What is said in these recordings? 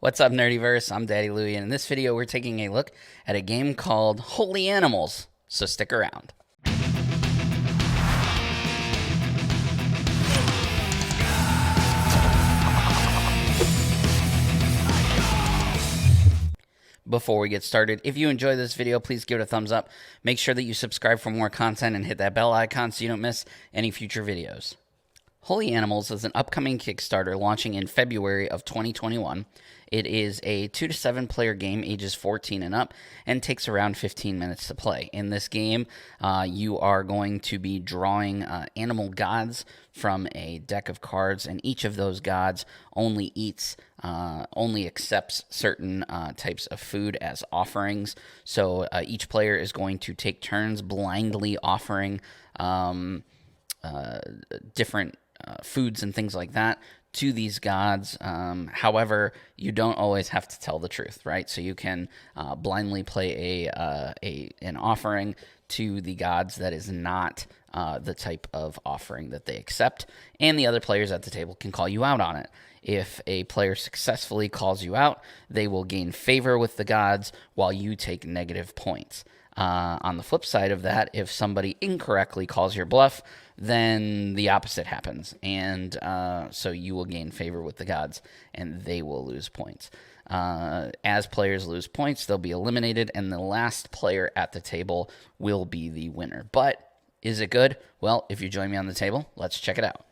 What's up, Nerdyverse? I'm Daddy Louie, and in this video, we're taking a look at a game called Holy Animals, so stick around. Before we get started, if you enjoy this video, please give it a thumbs up. Make sure that you subscribe for more content and hit that bell icon so you don't miss any future videos. Holy Animals is an upcoming Kickstarter launching in February of 2021. It is a 2 to 7 player game, ages 14 and up, and takes around 15 minutes to play. In this game, you are going to be drawing animal gods from a deck of cards, and each of those gods only accepts certain types of food as offerings. So each player is going to take turns blindly offering different foods and things like that to these gods. However, you don't always have to tell the truth, right? So you can blindly play an offering to the gods that is not the type of offering that they accept, and the other players at the table can call you out on it. If a player successfully calls you out, they will gain favor with the gods while you take negative points. On the flip side of that, if somebody incorrectly calls your bluff, then the opposite happens, and so you will gain favor with the gods, and they will lose points. As players lose points, they'll be eliminated, and the last player at the table will be the winner. But is it good? Well, if you join me on the table, let's check it out.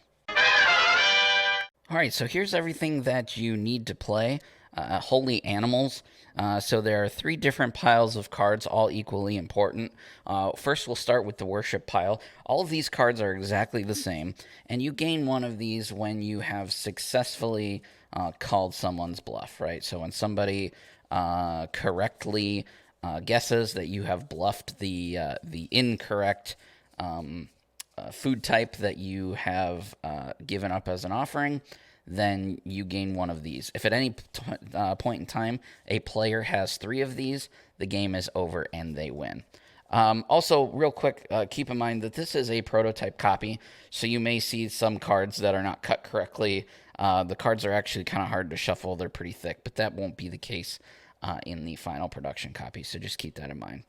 All right, so here's everything that you need to play Holy Animals. So there are 3 different piles of cards, all equally important. First, we'll start with the worship pile. All of these cards are exactly the same, and you gain one of these when you have successfully called someone's bluff, right? So when somebody correctly guesses that you have bluffed the incorrect food type that you have given up as an offering, then you gain one of these. If at any point in time a player has 3 of these, the game is over and they win. Also, real quick, keep in mind that this is a prototype copy, so you may see some cards that are not cut correctly. The cards are actually kind of hard to shuffle. They're pretty thick, but that won't be the case in the final production copy, so just keep that in mind.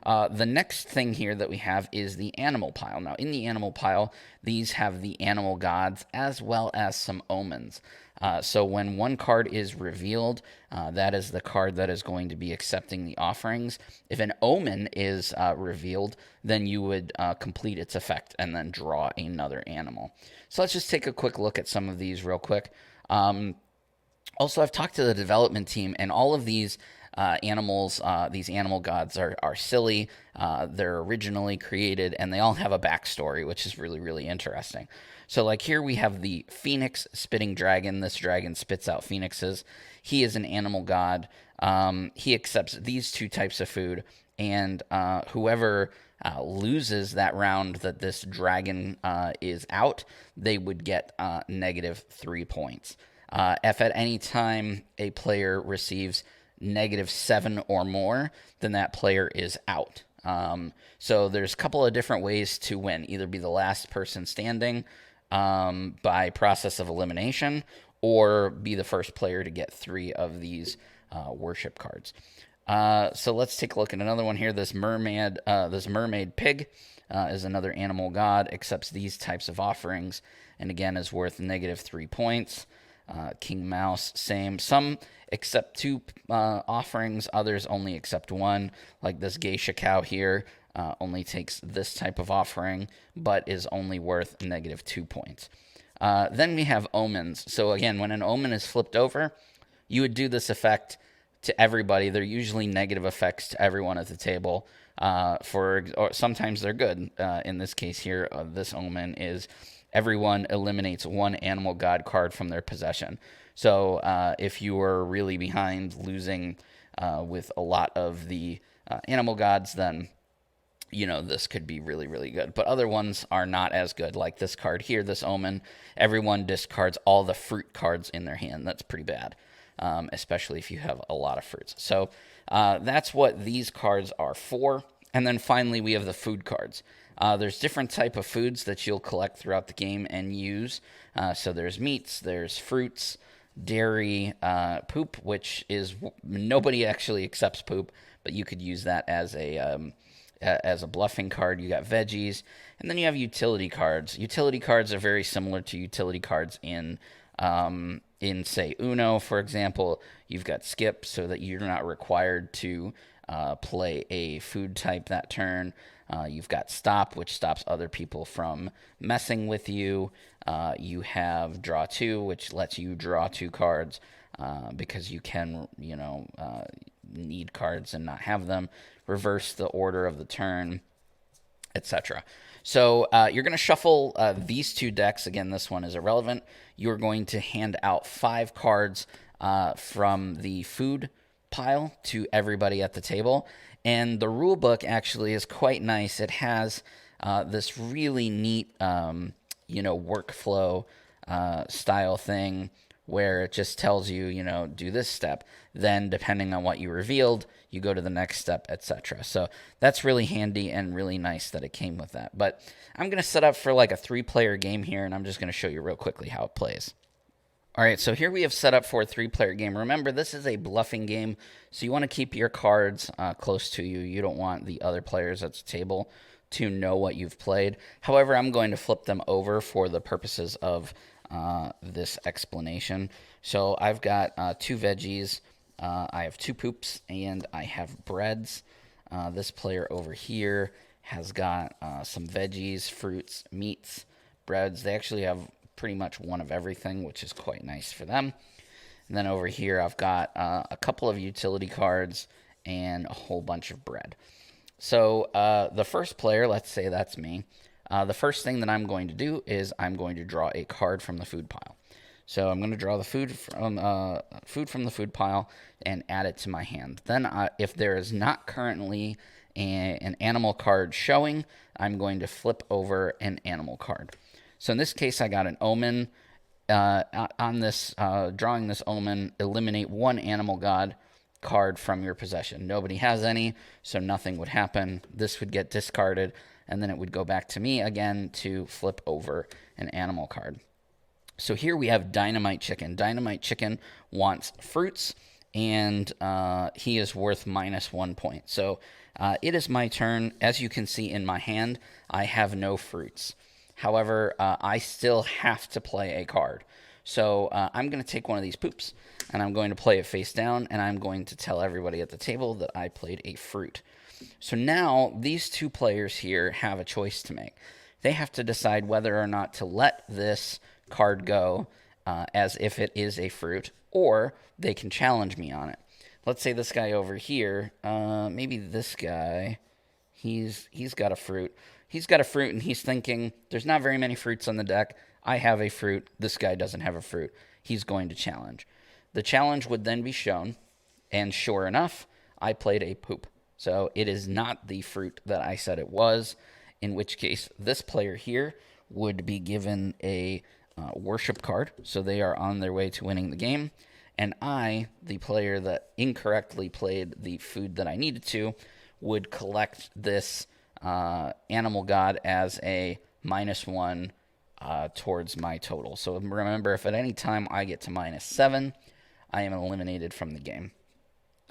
The next thing here that we have is the animal pile. Now, in the animal pile, these have the animal gods as well as some omens. So when one card is revealed, that is the card that is going to be accepting the offerings. If an omen is revealed, then you would complete its effect and then draw another animal. So let's just take a quick look at some of these real quick. Also, I've talked to the development team, and all of these animals, these animal gods are silly. They're originally created, and they all have a backstory, which is really, really interesting. So like here we have the phoenix spitting dragon. This dragon spits out phoenixes. He is an animal god. He accepts these 2 types of food, and whoever loses that round that this dragon is out, they would get negative 3 points. If at any time a player receives -7 or more, then that player is out. So there's a couple of different ways to win. Either be the last person standing by process of elimination, or be the first player to get 3 of these worship cards. So let's take a look at another one here. This mermaid pig is another animal god, accepts these types of offerings, and again is worth -3 points. King Mouse, same. Some accept 2 offerings, others only accept 1. Like this geisha cow here only takes this type of offering, but is only worth -2 points. Then we have omens. So again, when an omen is flipped over, you would do this effect to everybody. They're usually negative effects to everyone at the table. Or sometimes they're good. In this case here, this omen is everyone eliminates 1 animal god card from their possession. So if you were really behind, losing with a lot of the animal gods, then this could be really, really good. But other ones are not as good, like this card here, this omen. Everyone discards all the fruit cards in their hand. That's pretty bad, especially if you have a lot of fruits. So that's what these cards are for. And then finally, we have the food cards. There's different type of foods that you'll collect throughout the game and use. So there's meats, there's fruits, dairy poop, which is nobody actually accepts poop, but you could use that as a bluffing card. You got veggies, and then you have utility cards. Utility cards are very similar to utility cards in say Uno, for example. You've got skip, so that you're not required to play a food type that turn. You've got stop, which stops other people from messing with you. You have draw two, which lets you draw two cards because you can, need cards and not have them. Reverse the order of the turn, etc. So you're going to shuffle these two decks. Again, this one is irrelevant. You're going to hand out 5 cards from the food pile to everybody at the table. And the rule book actually is quite nice. It has this really neat, workflow style thing where it just tells you, do this step. Then, depending on what you revealed, you go to the next step, etc. So that's really handy and really nice that it came with that. But I'm going to set up for like a 3-player game here, and I'm just going to show you real quickly how it plays. All right, so here we have set up for a 3-player game. Remember, this is a bluffing game, so you want to keep your cards close to you. You don't want the other players at the table to know what you've played. However, I'm going to flip them over for the purposes of this explanation. So I've got 2 veggies, I have 2 poops, and I have breads. This player over here has got some veggies, fruits, meats, breads. They actually have pretty much one of everything, which is quite nice for them. And then over here, I've got a couple of utility cards and a whole bunch of bread. So the first player, let's say that's me, the first thing that I'm going to do is I'm going to draw a card from the food pile. So I'm going to draw the food from the food pile and add it to my hand. Then if there is not currently an animal card showing, I'm going to flip over an animal card. So in this case, I got an omen. On this, drawing this omen, eliminate 1 animal god card from your possession. Nobody has any, so nothing would happen. This would get discarded, and then it would go back to me again to flip over an animal card. So here we have Dynamite Chicken. Dynamite Chicken wants fruits, and he is worth -1 point. So it is my turn. As you can see in my hand, I have no fruits. However, I still have to play a card. So I'm going to take one of these poops, and I'm going to play it face down, and I'm going to tell everybody at the table that I played a fruit. So now these 2 players here have a choice to make. They have to decide whether or not to let this card go as if it is a fruit, or they can challenge me on it. Let's say this guy over here, maybe this guy, he's got a fruit. He's got a fruit, and he's thinking, there's not very many fruits on the deck. I have a fruit. This guy doesn't have a fruit. He's going to challenge. The challenge would then be shown, and sure enough, I played a poop. So it is not the fruit that I said it was, in which case this player here would be given a worship card. So they are on their way to winning the game. And I, the player that incorrectly played the food that I needed to, would collect this animal god as a -1 towards my total. So remember, if at any time I get to -7, I am eliminated from the game.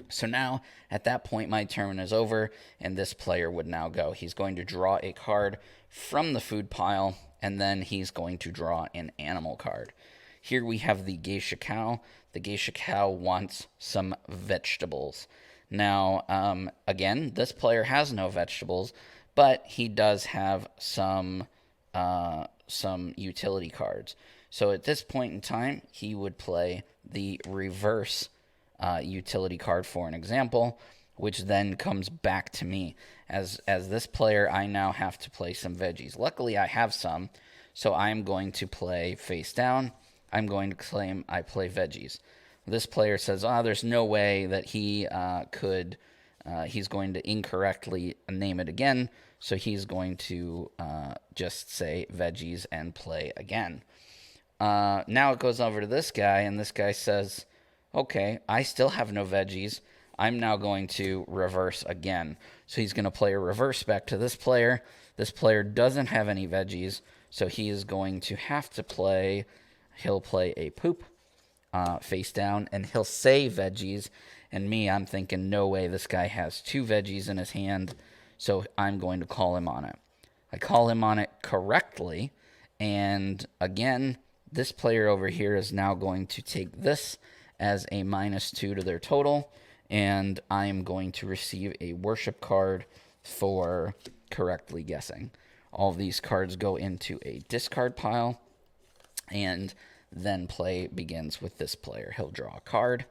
So now, at that point, my turn is over, and this player would now go. He's going to draw a card from the food pile, and then he's going to draw an animal card. Here we have the geisha cow. The geisha cow wants some vegetables. Now, again, this player has no vegetables, but he does have some utility cards. So at this point in time, he would play the reverse utility card for an example, which then comes back to me. As this player, I now have to play some veggies. Luckily, I have some, so I'm going to play face down. I'm going to claim I play veggies. This player says, there's no way that he he's going to incorrectly name it again, so he's going to just say veggies and play again. Now it goes over to this guy, and this guy says, okay, I still have no veggies. I'm now going to reverse again. So he's going to play a reverse back to this player. This player doesn't have any veggies, so he is going to have to play, he'll play a poop. face down, and he'll say veggies. And me, I'm thinking, no way, this guy has 2 veggies in his hand, so I'm going to call him on it. I call him on it correctly, and again, this player over here is now going to take this as a -2 to their total, and I am going to receive a worship card for correctly guessing. All of these cards go into a discard pile, and then play begins with this player. He'll draw a card.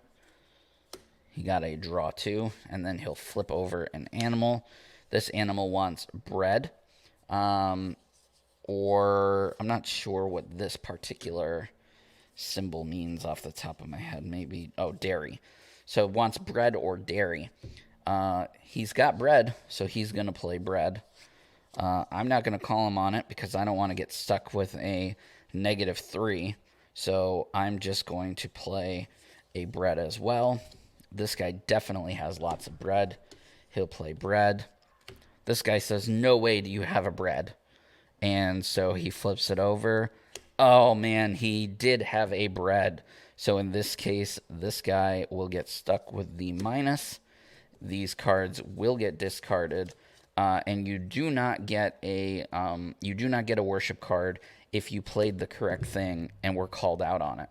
He got a draw 2, and then he'll flip over an animal. This animal wants bread, or I'm not sure what this particular symbol means off the top of my head. Maybe, oh, dairy. So wants bread or dairy. He's got bread, so he's going to play bread. I'm not going to call him on it because I don't want to get stuck with a -3. So I'm just going to play a bread as well. This guy definitely has lots of bread. He'll play bread. This guy says, no way do you have a bread. And so he flips it over. Oh, man, he did have a bread. So in this case, this guy will get stuck with the minus. These cards will get discarded. And you do not get a worship card if you played the correct thing and were called out on it.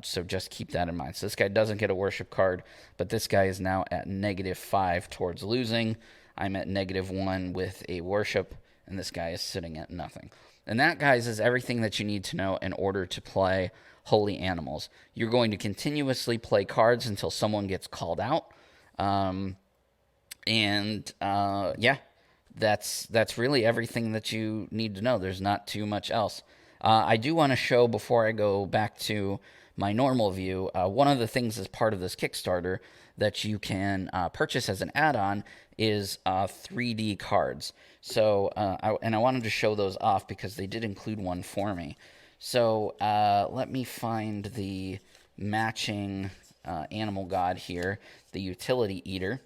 So just keep that in mind. So this guy doesn't get a worship card, but this guy is now at -5 towards losing. I'm at -1 with a worship, and this guy is sitting at nothing. And that, guys, is everything that you need to know in order to play Holy Animals. You're going to continuously play cards until someone gets called out. Yeah, that's really everything that you need to know. There's not too much else. I do want to show, before I go back to my normal view, one of the things as part of this Kickstarter that you can purchase as an add-on is 3D cards. So, I wanted to show those off because they did include one for me. So let me find the matching animal god here, the Utility Eater.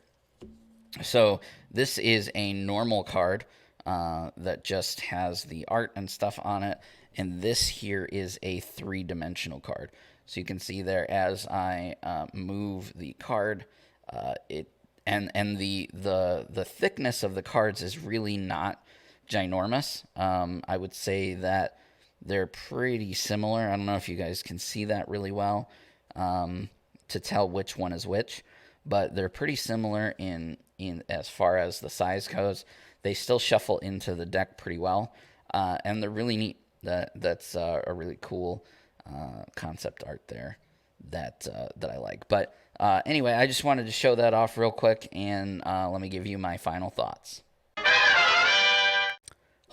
So this is a normal card that just has the art and stuff on it, and this here is a 3-dimensional card. So you can see there as I move the card, the thickness of the cards is really not ginormous. I would say that they're pretty similar. I don't know if you guys can see that really well to tell which one is which, but they're pretty similar in as far as the size goes. They still shuffle into the deck pretty well, and they're really neat. That's a really cool concept art there that I like. But anyway, I just wanted to show that off real quick, and let me give you my final thoughts.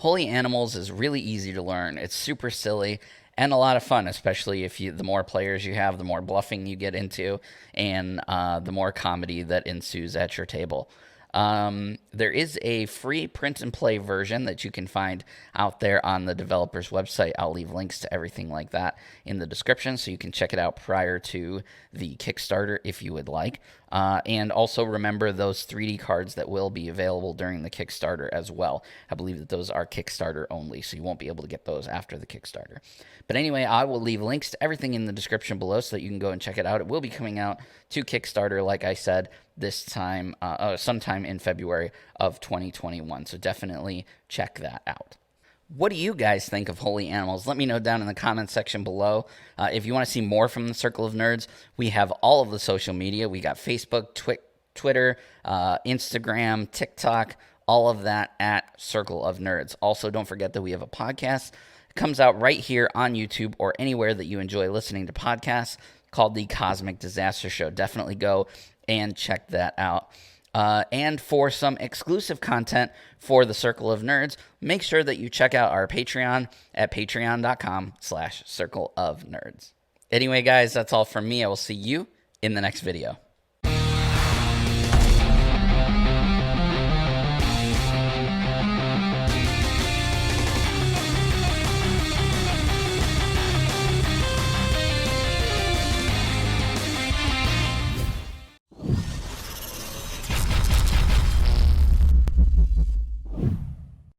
Holy Animals is really easy to learn. It's super silly and a lot of fun, especially if the more players you have, the more bluffing you get into, and the more comedy that ensues at your table. There is a free print and play version that you can find out there on the developer's website. I'll leave links to everything like that in the description, so you can check it out prior to the Kickstarter if you would like. And also remember those 3D cards that will be available during the Kickstarter as well. I believe that those are Kickstarter only, so you won't be able to get those after the Kickstarter. But anyway, I will leave links to everything in the description below so that you can go and check it out. It will be coming out to Kickstarter, like I said, this time, sometime in February of 2021. So definitely check that out. What do you guys think of Holy Animals? Let me know down in the comments section below. If you want to see more from the Circle of Nerds, we have all of the social media. We got Facebook, Twitter, Instagram, TikTok, all of that at Circle of Nerds. Also, don't forget that we have a podcast. It comes out right here on YouTube or anywhere that you enjoy listening to podcasts, called The Cosmic Disaster Show. Definitely go and check that out. And for some exclusive content for the Circle of Nerds, make sure that you check out our Patreon at patreon.com/circleofnerds. Anyway, guys, that's all from me. I will see you in the next video.